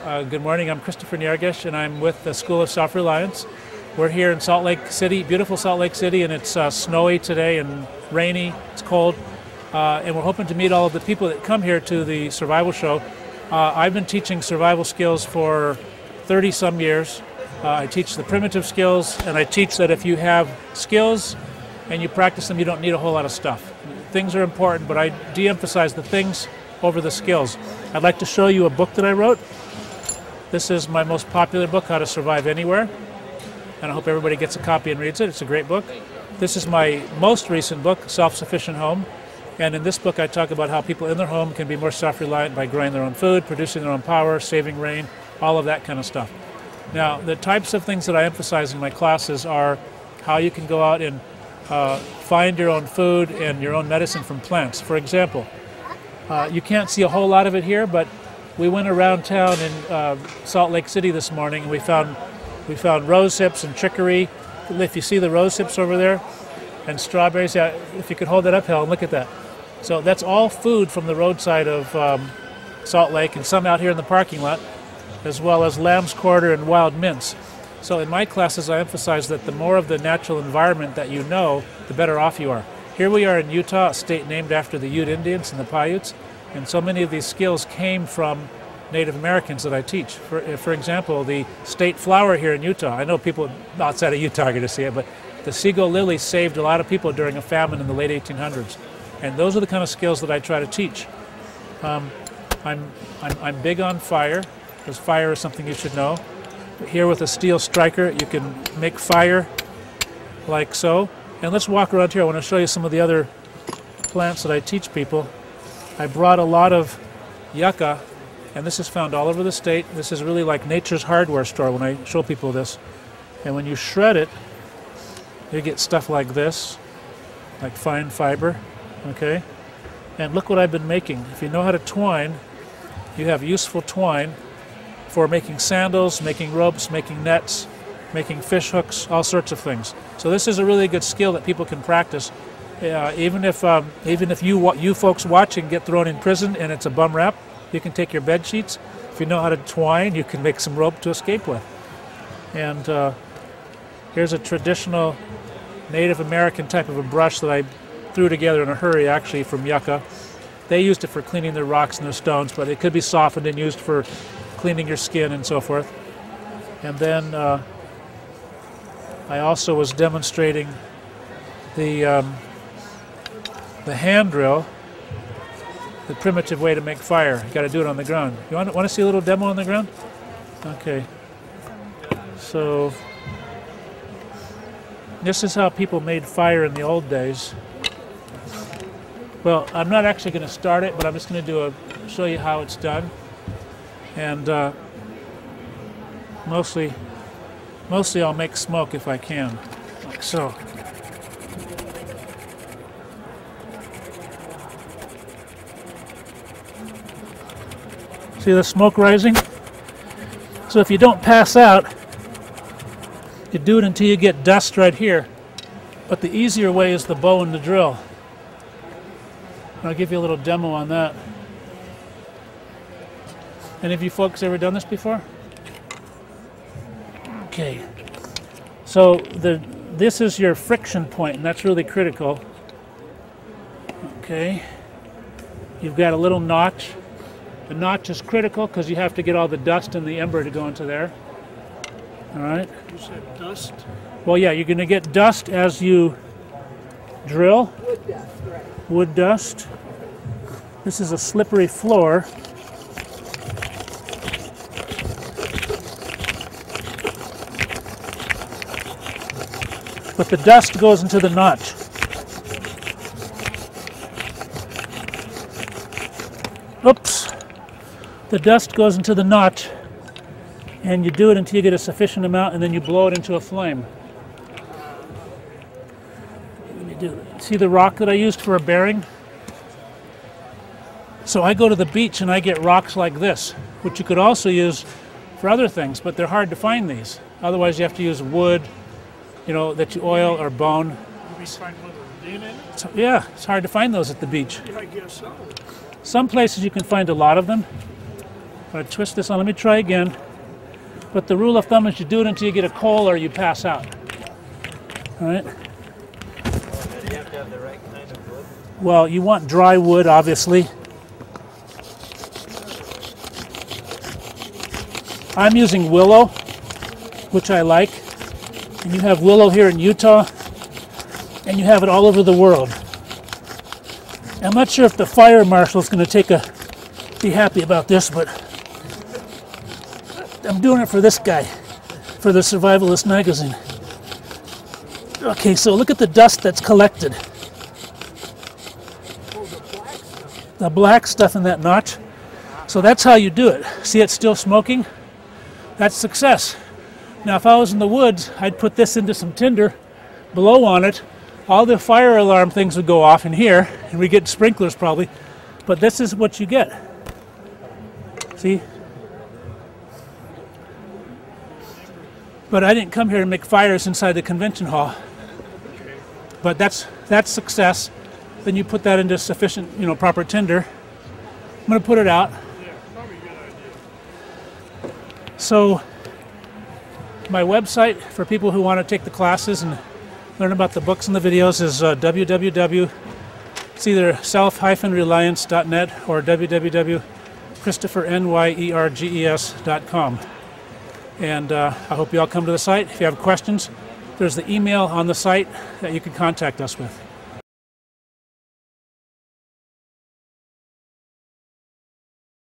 Good morning, I'm Christopher Niergesh, and I'm with the School of Self-Reliance. We're here in Salt Lake City, beautiful Salt Lake City, and it's snowy today and rainy, it's cold. And we're hoping to meet all of the people that come here to the survival show. I've been teaching survival skills for 30-some years. I teach the primitive skills, and I teach that if you have skills and you practice them, you don't need a whole lot of stuff. Things are important, but I de-emphasize the things over the skills. I'd like to show you a book that I wrote. This is my most popular book, How to Survive Anywhere, and I hope everybody gets a copy and reads it. It's a great book. This is my most recent book, Self-Sufficient Home, and in this book I talk about how people in their home can be more self-reliant by growing their own food, producing their own power, saving rain, all of that kind of stuff. Now, the types of things that I emphasize in my classes are how you can go out and find your own food and your own medicine from plants. For example, you can't see a whole lot of it here, but we went around town in Salt Lake City this morning, and we found rose hips and chicory. If you see the rose hips over there, and strawberries, yeah, if you could hold that up, Helen, look at that. So that's all food from the roadside of Salt Lake, and some out here in the parking lot, as well as lamb's quarter and wild mints. So in my classes, I emphasize that the more of the natural environment that you know, the better off you are. Here we are in Utah, a state named after the Ute Indians and the Paiutes, and so many of these skills came from Native Americans that I teach. For example, the state flower here in Utah, I know people outside of Utah are going to see it, but the seagull lily saved a lot of people during a famine in the late 1800s. And those are the kind of skills that I try to teach. I'm big on fire, because fire is something you should know. Here with a steel striker, you can make fire like so. And let's walk around here. I want to show you some of the other plants that I teach people. I brought a lot of yucca, and this is found all over the state. This is really like nature's hardware store when I show people this. And when you shred it, you get stuff like this, like fine fiber, okay? And look what I've been making. If you know how to twine, you have useful twine for making sandals, making ropes, making nets, making fish hooks, all sorts of things. So this is a really good skill that people can practice. Even if you folks watching get thrown in prison and it's a bum rap, you can take your bed sheets. If you know how to twine, you can make some rope to escape with. And here's a traditional Native American type of a brush that I threw together in a hurry, actually, from yucca. They used it for cleaning their rocks and their stones, but it could be softened and used for cleaning your skin and so forth. And then I also was demonstrating the hand drill, the primitive way to make fire. You got to do it on the ground. You want to see a little demo on the ground? Okay. So this is how people made fire in the old days. Well, I'm not actually going to start it, but I'm just going to show you how it's done. And mostly I'll make smoke if I can, like so. See the smoke rising? So if you don't pass out, you do it until you get dust right here. But the easier way is the bow and the drill. I'll give you a little demo on that. Any of you folks ever done this before? Okay. So this is your friction point, and that's really critical. Okay. You've got a little notch. The notch is critical because you have to get all the dust and the ember to go into there. All right. You said dust? Well, yeah, you're going to get dust as you drill. Wood dust, right. Wood dust. This is a slippery floor. But the dust goes into the notch. Oops. The dust goes into the notch, and you do it until you get a sufficient amount, and then you blow it into a flame. See the rock that I used for a bearing? So I go to the beach and I get rocks like this, which you could also use for other things, but they're hard to find these. Otherwise you have to use wood, you know, that you oil or bone. You find one with a dent in it? So, yeah, it's hard to find those at the beach. Yeah, I guess so. Some places you can find a lot of them. I twist this on. Let me try again. But the rule of thumb is you do it until you get a coal or you pass out. All right? Do you have to have the right kind of wood? Well, you want dry wood, obviously. I'm using willow, which I like. And you have willow here in Utah, and you have it all over the world. I'm not sure if the fire marshal is going to be happy about this, but I'm doing it for this guy, for the Survivalist magazine. Okay, so look at the dust that's collected. The black stuff in that notch. So that's how you do it. See, it's still smoking? That's success. Now, if I was in the woods, I'd put this into some tinder, blow on it. All the fire alarm things would go off in here, and we get sprinklers probably. But this is what you get. See? But I didn't come here to make fires inside the convention hall. But that's success. Then you put that into sufficient, proper tinder. I'm going to put it out. So my website for people who want to take the classes and learn about the books and the videos is it's either self-reliance.net or www.christophernyerges.com. And I hope you all come to the site. If you have questions, there's the email on the site that you can contact us with.